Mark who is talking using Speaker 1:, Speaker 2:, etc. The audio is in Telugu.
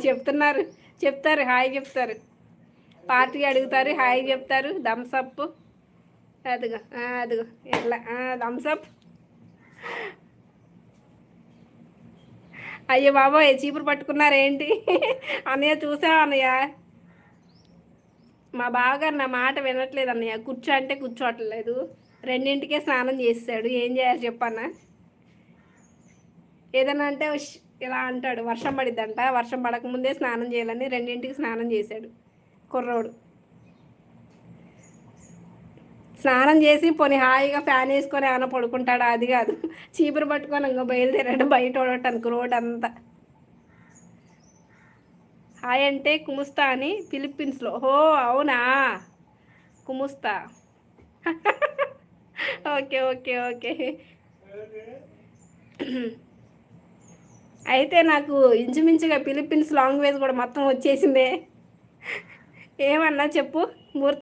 Speaker 1: చెప్తున్నారు, చెప్తారు, హాయ్ చెప్తారు, పార్టీ అడుగుతారు, హాయ్ చెప్తారు, థమ్స్ అప్. అదిగో అదిగో ఎట్లా థమ్స్ అప్. అయ్యో బాబోయ్, చీపురు పట్టుకున్నారేంటి? అన్నయ్య చూసావా అన్నయ్య? మా బావగారు నా మాట వినట్లేదు అన్నయ్య, కూర్చో అంటే కూర్చోవట్లేదు. రెండింటికే స్నానం చేసాడు, ఏం చేయాలి చెప్పన్నా? ఏదన్నా అంటే ఇలా అంటాడు, వర్షం పడిద్దంట, వర్షం పడకముందే స్నానం చేయాలని రెండింటికి స్నానం చేశాడు కుర్రోడు. స్నానం చేసి పోనీ హాయిగా ఫ్యాన్ వేసుకొని ఏమైనా పడుకుంటాడా? అది కాదు, చీపురు పట్టుకొని ఇంకా బయలుదేరాడు బయట ఓడటానికి రోడ్ అంతా. హాయ్ అంటే కుముస్తా అని ఫిలిప్పీన్స్లో. ఓ అవునా, కుముస్తా. Okay okay okay. అయితే నాకు ఇంచుమించుగా ఫిలిప్పీన్స్ లాంగ్వేజ్ కూడా మొత్తం వచ్చేసిందే. ఏమన్నా చెప్పు మూర్తి.